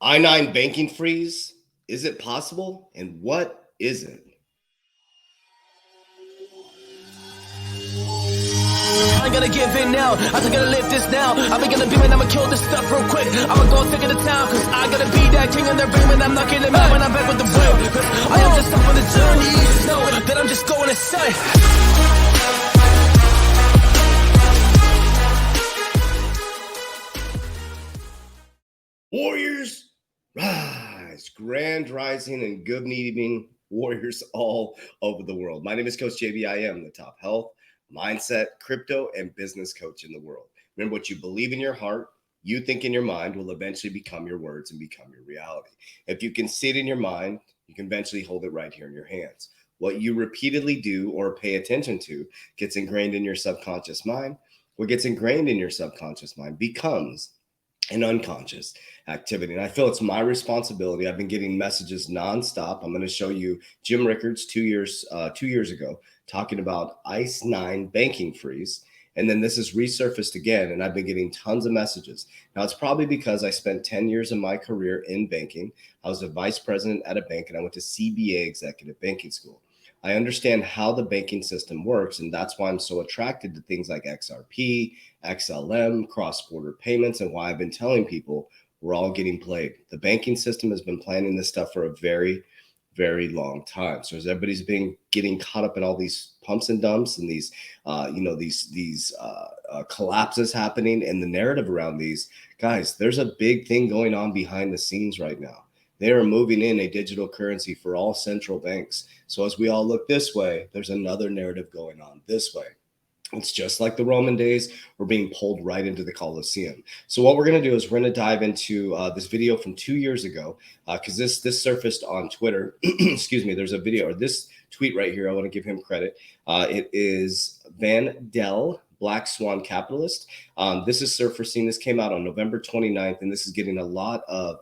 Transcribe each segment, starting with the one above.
I-9 banking freeze, is it possible? And what isn't? I ain't gonna give in now, I just gotta live this now. I've been gonna be man, I'ma kill this stuff real quick. I'ma go take it to town, cause I gotta be that king in the ring when I'm knocking them out when I'm back with the whip. Cause I am just up on the journey, just know that I'm just going insane. Warriors, rise. Grand rising and good evening, warriors all over the world. My name is Coach JB. I am the top health, mindset, crypto, and business coach in the world. Remember, what you believe in your heart, you think in your mind will eventually become your words and become your reality. If you can see it in your mind, you can eventually hold it right here in your hands. What you repeatedly do or pay attention to gets ingrained in your subconscious mind. What gets ingrained in your subconscious mind becomes an unconscious activity. And I feel it's my responsibility. I've been getting messages nonstop. I'm going to show you Jim Rickards 2 years ago talking about ICE9 banking freeze. And then this has resurfaced again, and I've been getting tons of messages. Now, it's probably because I spent 10 years of my career in banking. I was a vice president at a bank, and I went to CBA Executive Banking School. I understand how the banking system works, and that's why I'm so attracted to things like XRP, XLM, cross-border payments, and why I've been telling people we're all getting played. The banking system has been planning this stuff for a very, very long time. So as everybody's been getting caught up in all these pumps and dumps and these, collapses happening and the narrative around these, guys, there's a big thing going on behind the scenes right now. They are moving in a digital currency for all central banks. So as we all look this way, there's another narrative going on this way. It's just like the Roman days. We're being pulled right into the Colosseum. So what we're going to do is we're going to dive into this video from 2 years ago because this surfaced on Twitter. Excuse me. There's a video or this tweet right here. I want to give him credit. It is Van Dell, Black Swan Capitalist. This is surfacing. This came out on November 29th, and this is getting a lot of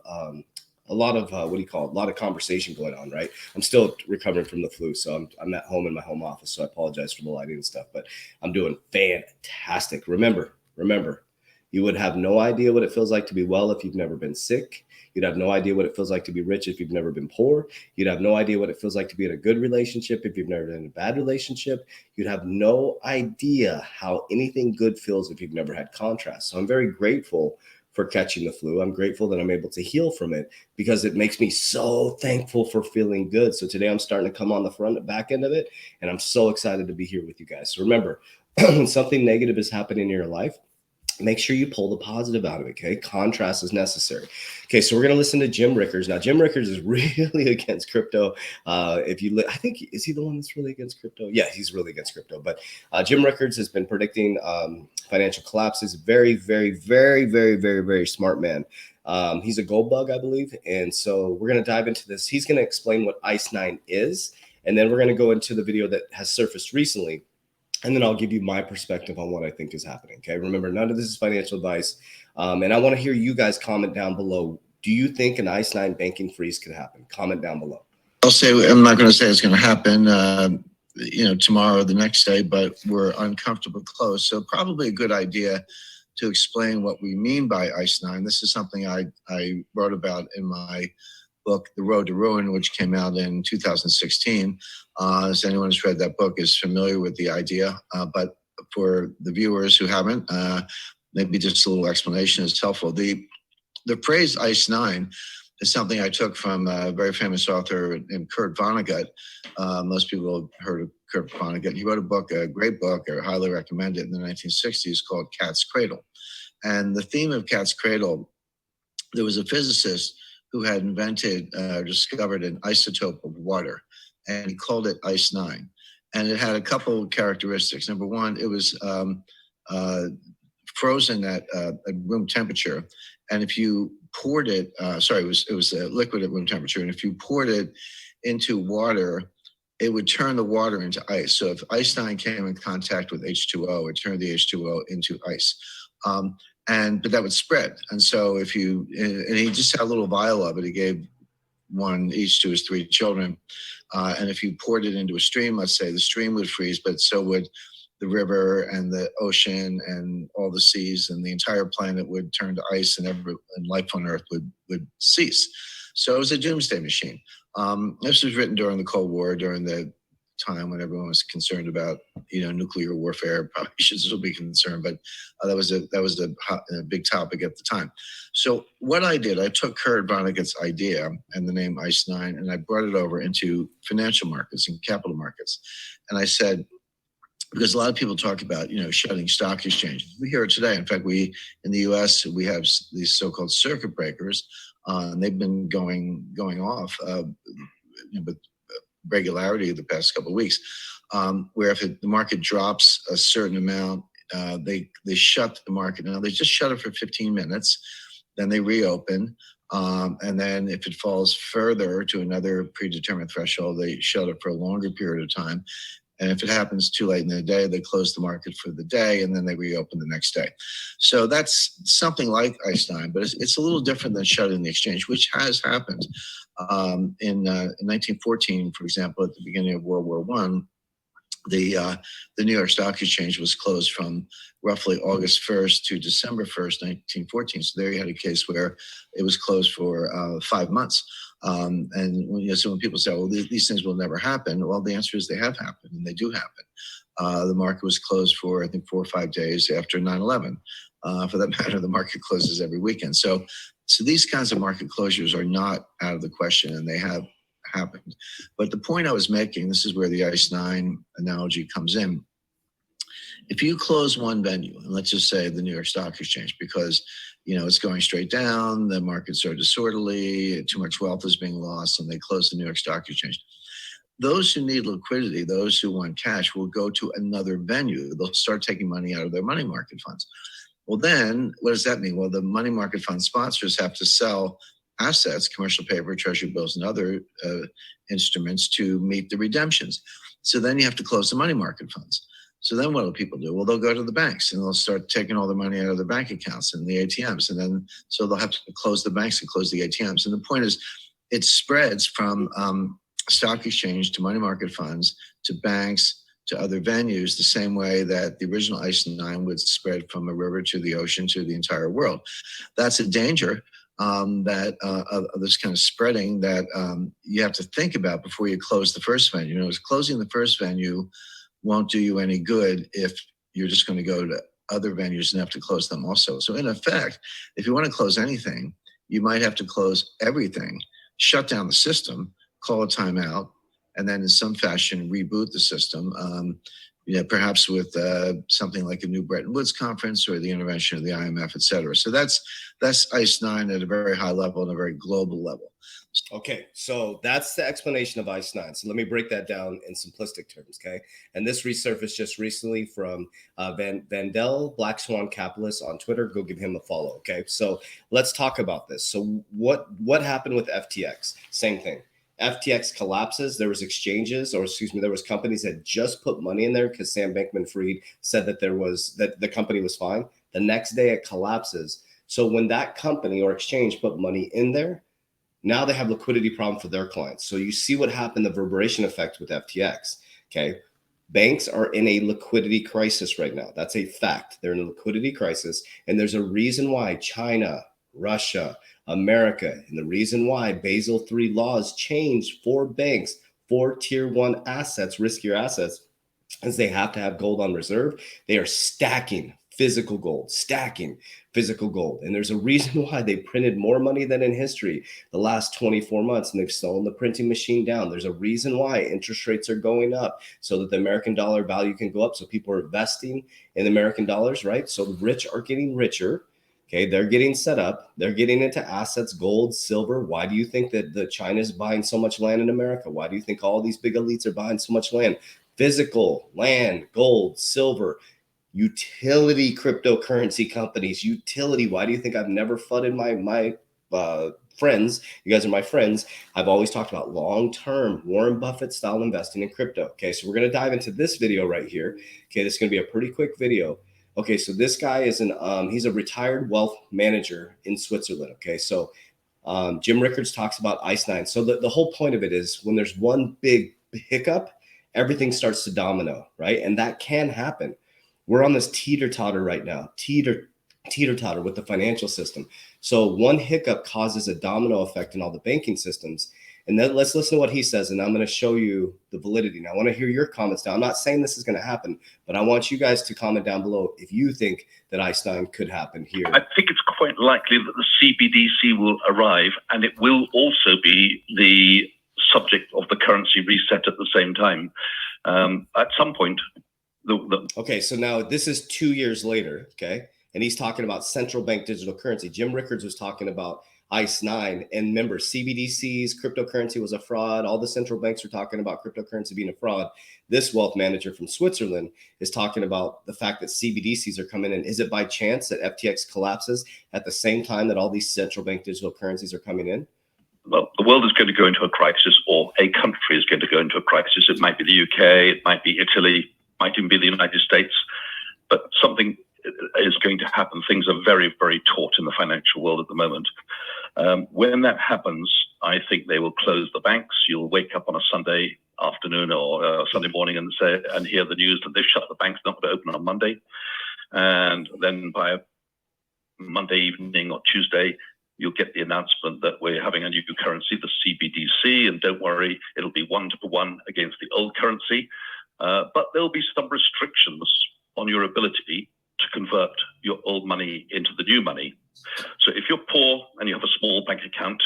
a lot of conversation going on, right? I'm still recovering from the flu, so I'm at home in my home office, so I apologize for the lighting and stuff, but I'm doing fantastic. Remember, you would have no idea what it feels like to be well if you've never been sick. You'd have no idea what it feels like to be rich if you've never been poor. You'd have no idea what it feels like to be in a good relationship if you've never been in a bad relationship. You'd have no idea how anything good feels if you've never had contrast. So I'm very grateful for catching the flu. I'm grateful that I'm able to heal from it because it makes me so thankful for feeling good. So today I'm starting to come on the back end of it, and I'm so excited to be here with you guys. So remember, when something negative is happening in your life, make sure you pull the positive out of it, okay? Contrast is necessary. Okay, so we're going to listen to Jim Rickards. Now, Jim Rickards is really against crypto. I think, is he the one that's really against crypto? Yeah, he's really against crypto. But Jim Rickards has been predicting financial collapses. Very, very, very, very, very, very smart man. He's a gold bug, I believe. And so we're going to dive into this. He's going to explain what ICE9 is. And then we're going to go into the video that has surfaced recently. And then I'll give you my perspective on what I think is happening. Okay. Remember, none of this is financial advice. And I want to hear you guys comment down below. Do you think an ICE9 banking freeze could happen? Comment down below. I'm not going to say it's going to happen, tomorrow or the next day, but we're uncomfortable close. So probably a good idea to explain what we mean by ICE9. This is something I wrote about in my book, The Road to Ruin, which came out in 2016. As anyone who's read that book is familiar with the idea, but for the viewers who haven't, maybe just a little explanation is helpful. The phrase ICE9 is something I took from a very famous author named Kurt Vonnegut. Most people have heard of Kurt Vonnegut. He wrote a book, a great book, I highly recommend it, in the 1960s called Cat's Cradle. And the theme of Cat's Cradle, there was a physicist who had discovered an isotope of water, and he called it ICE9. And it had a couple of characteristics. Number one, it was frozen at room temperature. And if you poured it, it was a liquid at room temperature. And if you poured it into water, it would turn the water into ice. So if ICE9 came in contact with H2O, it turned the H2O into ice. But that would spread. And so and he just had a little vial of it. He gave one each to his 3 children. And if you poured it into a stream, let's say, the stream would freeze, but so would the river and the ocean and all the seas and the entire planet would turn to ice, and life on Earth would cease. So it was a doomsday machine. This was written during the Cold War, during the time when everyone was concerned about, nuclear warfare. Probably should still be concerned, but that was a big topic at the time. So what I did, I took Kurt Vonnegut's idea and the name ICE9, and I brought it over into financial markets and capital markets. And I said, because a lot of people talk about, shutting stock exchanges. We hear it today. In fact, in the U.S., we have these so-called circuit breakers, and they've been going off with regularity the past couple of weeks, where if the market drops a certain amount, they shut the market. Now they just shut it for 15 minutes, then they reopen, and then if it falls further to another predetermined threshold, they shut it for a longer period of time. And if it happens too late in the day, they close the market for the day, and then they reopen the next day. So that's something like ICE9, but it's a little different than shutting the exchange, which has happened. In 1914, for example, at the beginning of World War I, the New York Stock Exchange was closed from roughly August 1st to December 1st, 1914. So there you had a case where it was closed for 5 months. So when people say, well, these things will never happen, well, the answer is they have happened, and they do happen. The market was closed for, I think, 4 or 5 days after 9/11. For that matter, the market closes every weekend. So these kinds of market closures are not out of the question, and they have happened. But the point I was making, this is where the ICE9 analogy comes in. If you close one venue, and let's just say the New York Stock Exchange, because it's going straight down, the markets are disorderly, too much wealth is being lost, and they close the New York Stock Exchange. Those who need liquidity, those who want cash, will go to another venue. They'll start taking money out of their money market funds. Well, then what does that mean? Well, the money market fund sponsors have to sell assets, commercial paper, treasury bills, and other instruments to meet the redemptions. So then you have to close the money market funds. So then what do people do? Well, they'll go to the banks, and they'll start taking all the money out of their bank accounts and the ATMs. And then, so they'll have to close the banks and close the ATMs. And the point is, it spreads from stock exchange to money market funds to banks to other venues, the same way that the original ICE9 would spread from a river to the ocean to the entire world. That's a danger of this kind of spreading that you have to think about before you close the first venue. Closing the first venue won't do you any good if you're just going to go to other venues and have to close them also. So in effect, if you want to close anything, you might have to close everything, shut down the system, call a timeout, and then in some fashion reboot the system, perhaps with something like a new Bretton Woods conference or the intervention of the IMF, et cetera. So that's ICE9 at a very high level and a very global level. Okay, so that's the explanation of ICE9. So let me break that down in simplistic terms, okay? And this resurfaced just recently from Vandel, Black Swan Capitalist on Twitter. Go give him a follow, okay? So let's talk about this. So what happened with FTX? Same thing. FTX collapses. There was there was companies that just put money in there because Sam Bankman-Fried said that the company was fine. The next day it collapses. So when that company or exchange put money in there, now they have liquidity problem for their clients. So you see what happened, the reverberation effect with FTX, okay? Banks are in a liquidity crisis right now. That's a fact. They're in a liquidity crisis. And there's a reason why China, Russia, America, and the reason why Basel III laws changed for banks, for tier 1 assets, riskier assets, is they have to have gold on reserve. They are stacking physical gold. And there's a reason why they printed more money than in history the last 24 months, and they've slowed the printing machine down. There's a reason why interest rates are going up so that the American dollar value can go up. So people are investing in American dollars, right? So the rich are getting richer. Okay, they're getting set up. They're getting into assets, gold, silver. Why do you think that China is buying so much land in America? Why do you think all these big elites are buying so much land? Physical, land, gold, silver, utility cryptocurrency companies, utility. Why do you think I've never flooded my friends? You guys are my friends. I've always talked about long-term Warren Buffett style investing in crypto. Okay, so we're going to dive into this video right here. Okay, this is going to be a pretty quick video. Okay, so this guy is he's a retired wealth manager in Switzerland. Okay, so Jim Rickards talks about ICE9. So the whole point of it is when there's one big hiccup, everything starts to domino, right? And that can happen. We're on this teeter-totter right now, teeter-totter with the financial system. So one hiccup causes a domino effect in all the banking systems. And then let's listen to what he says, and I'm going to show you the validity. Now, I want to hear your comments now. I'm not saying this is going to happen, but I want you guys to comment down below if you think that Einstein could happen here. I think it's quite likely that the CBDC will arrive, and it will also be the subject of the currency reset at the same time. At some point, Okay, so now this is 2 years later, okay? And he's talking about central bank digital currency. Jim Rickards was talking about ICE 9. And remember, CBDCs, cryptocurrency was a fraud. All the central banks are talking about cryptocurrency being a fraud. This wealth manager from Switzerland is talking about the fact that CBDCs are coming in. Is it by chance that FTX collapses at the same time that all these central bank digital currencies are coming in? Well, the world is going to go into a crisis, or a country is going to go into a crisis. It might be the UK, it might be Italy, might even be the United States, but something is going to happen. Things are very, very taut in the financial world at the moment. When that happens, I think they will close the banks. You'll wake up on a Sunday afternoon or Sunday morning and hear the news that they've shut the banks, not going to open on Monday. And then by Monday evening or Tuesday, you'll get the announcement that we're having a new currency, the CBDC, and don't worry, it'll be 1-to-1 against the old currency. But there'll be some restrictions on your ability to convert your old money into the new money. So if you're poor and you have a small bank account,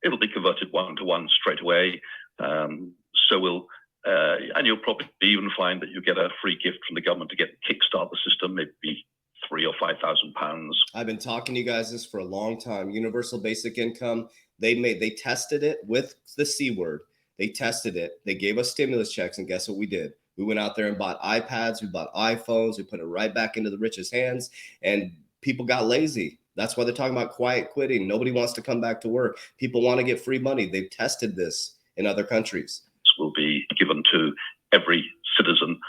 it'll be converted 1-to-1 straight away. And you'll probably even find that you get a free gift from the government to kickstart the system, maybe £3,000 or £5,000. I've been talking to you guys this for a long time. Universal basic income. They tested it with the C word. They tested it. They gave us stimulus checks, and guess what we did? We went out there and bought iPads, we bought iPhones, we put it right back into the richest hands, and people got lazy. That's why they're talking about quiet quitting. Nobody wants to come back to work. People want to get free money. They've tested this in other countries. This will be given to every citizen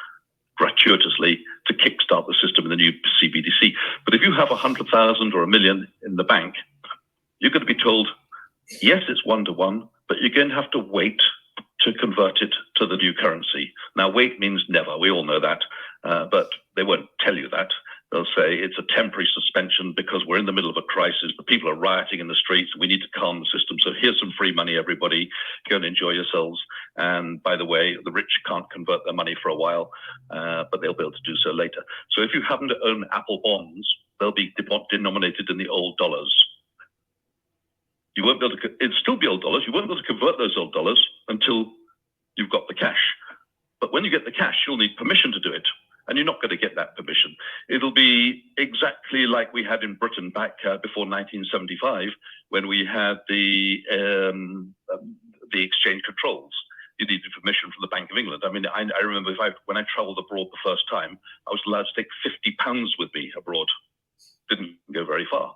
gratuitously to kickstart the system in the new CBDC. But if you have 100,000 or 1 million in the bank, you're going to be told, yes, it's 1-to-1, but you're going to have to wait to convert it to the new currency. Now, wait means never. We all know that, but they won't tell you that. They'll say it's a temporary suspension because we're in the middle of a crisis. The people are rioting in the streets. We need to calm the system. So here's some free money, everybody. Go and enjoy yourselves. And by the way, the rich can't convert their money for a while, but they'll be able to do so later. So if you happen to own Apple bonds, they'll be denominated in the old dollars. You won't be able to, it'll still be old dollars. You won't be able to convert those old dollars until you've got the cash. But when you get the cash, you'll need permission to do it. And you're not going to get that permission. It'll be exactly like we had in Britain back before 1975, when we had the exchange controls. You needed permission from the Bank of England. I mean, I remember when I traveled abroad the first time, I was allowed to take £50 with me abroad. Didn't go very far.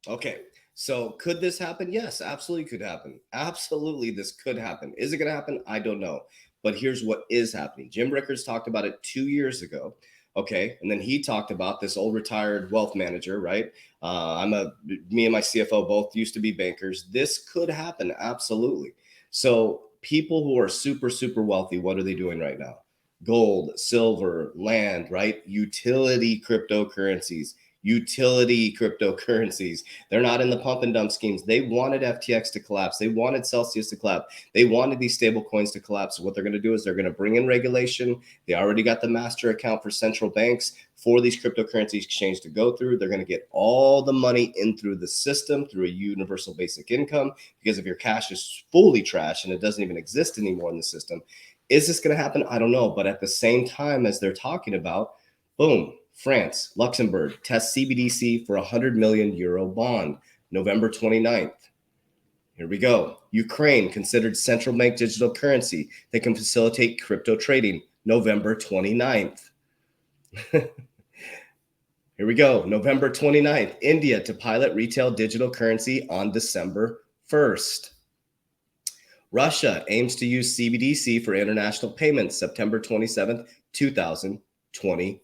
Okay. So could this happen? Yes, absolutely could happen. Absolutely, this could happen. Is it going to happen? I don't know. But here's what is happening. Jim Rickards talked about it 2 years ago. Okay. And then he talked about this old retired wealth manager, right? Me and my CFO both used to be bankers. This could happen. Absolutely. So people who are super, super wealthy, what are they doing right now? Gold, silver, land, right? Utility cryptocurrencies. They're not in the pump and dump schemes. They wanted FTX to collapse. They wanted Celsius to collapse. They wanted these stable coins to collapse. So what they're going to do is they're going to bring in regulation. They already got the master account for central banks for these cryptocurrency exchange to go through. They're going to get all the money in through the system through a universal basic income, because if your cash is fully trashed and it doesn't even exist anymore in the system, is this going to happen? I don't know. But at the same time as they're talking about, boom, France, Luxembourg test CBDC for 100 million euro bond, November 29th. Here we go. Ukraine considered central bank digital currency that can facilitate crypto trading, November 29th. Here we go. November 29th. India to pilot retail digital currency on December 1st. Russia aims to use CBDC for international payments, September 27th, 2022.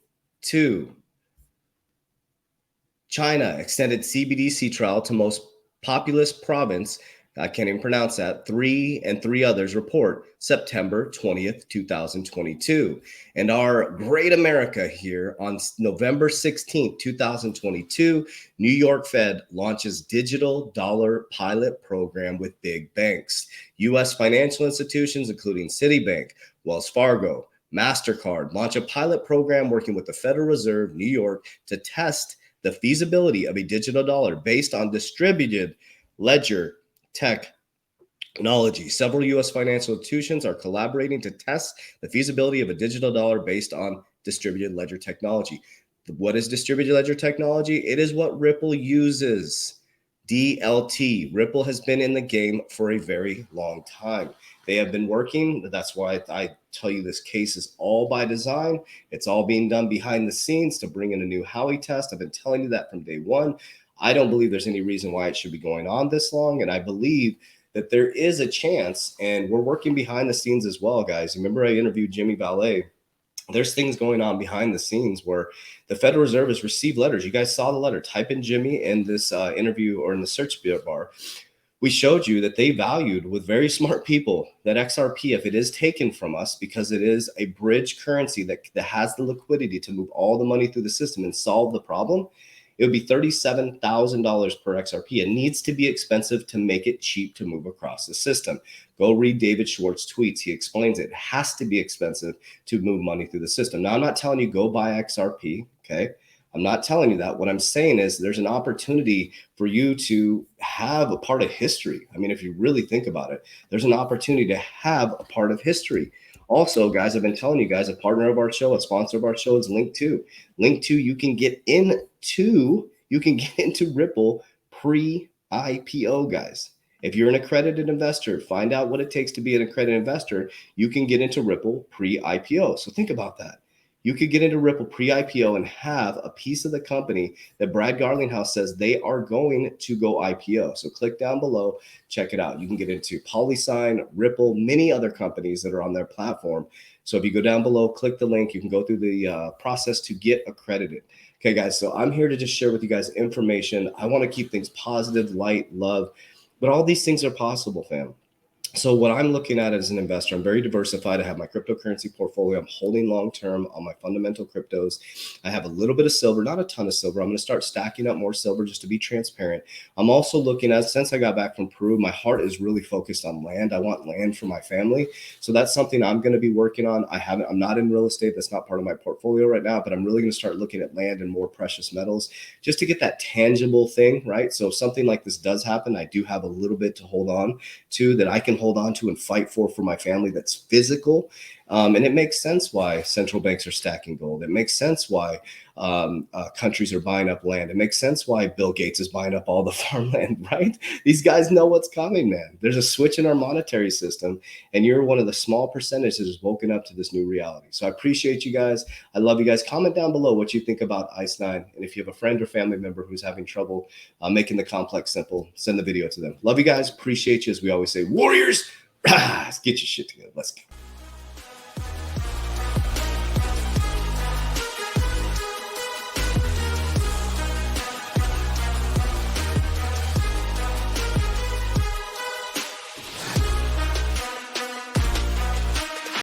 China extended CBDC trial to most populous province I can't even pronounce that. 3 and 3 others report September 20th, 2022. And our great America here on November 16th, 2022, New York Fed launches digital dollar pilot program with big banks. U.S. financial institutions, including Citibank, Wells Fargo, MasterCard, launch a pilot program working with the Federal Reserve, New York, to test the feasibility of a digital dollar based on distributed ledger technology. Several U.S. financial institutions are collaborating to test the feasibility of a digital dollar based on distributed ledger technology. What is distributed ledger technology? It is what Ripple uses. DLT. Ripple has been in the game for a very long time. They have been working. That's why I tell you this case is all by design. It's all being done behind the scenes to bring in a new Howey test. I've been telling you that from day one. I don't believe there's any reason why it should be going on this long. And I believe that there is a chance, and we're working behind the scenes as well, guys. Remember I interviewed Jimmy Valet. There's things going on behind the scenes where the Federal Reserve has received letters. You guys saw the letter. Type in Jimmy in this interview or in the search bar. We showed you that they valued with very smart people that XRP, if it is taken from us, because it is a bridge currency that has the liquidity to move all the money through the system and solve the problem, it would be $37,000 per XRP. It needs to be expensive to make it cheap to move across the system. Go read David Schwartz's tweets. He explains it has to be expensive to move money through the system. Now, I'm not telling you go buy XRP, okay? I'm not telling you that. What I'm saying is there's an opportunity for you to have a part of history. I mean, if you really think about it, there's an opportunity to have a part of history. Also, guys, I've been telling you guys, a partner of our show, a sponsor of our show is Link2. Link2, you can get into Ripple pre-IPO, guys. If you're an accredited investor, find out what it takes to be an accredited investor. You can get into Ripple pre-IPO. So think about that. You could get into Ripple pre-IPO and have a piece of the company that Brad Garlinghouse says they are going to go IPO. So click down below, check it out. You can get into Polysign, Ripple, many other companies that are on their platform. So if you go down below, click the link, you can go through the process to get accredited. Okay, guys, so I'm here to just share with you guys information. I want to keep things positive, light, love, but all these things are possible, fam. So what I'm looking at as an investor, I'm very diversified. I have my cryptocurrency portfolio. I'm holding long-term on my fundamental cryptos. I have a little bit of silver, not a ton of silver. I'm going to start stacking up more silver just to be transparent. I'm also looking at, since I got back from Peru, my heart is really focused on land. I want land for my family. So that's something I'm going to be working on. I'm not in real estate. That's not part of my portfolio right now, but I'm really going to start looking at land and more precious metals just to get that tangible thing, right? So if something like this does happen, I do have a little bit to hold on to that I can hold on to and fight for my family that's physical. And it makes sense why central banks are stacking gold. It makes sense why countries are buying up land. It makes sense why Bill Gates is buying up all the farmland, right? These guys know what's coming, man. There's a switch in our monetary system, and you're one of the small percentages that has woken up to this new reality. So I appreciate you guys. I love you guys. Comment down below what you think about ICE9. And if you have a friend or family member who's having trouble making the complex simple, send the video to them. Love you guys. Appreciate you. As we always say, Warriors, let's get your shit together. Let's go.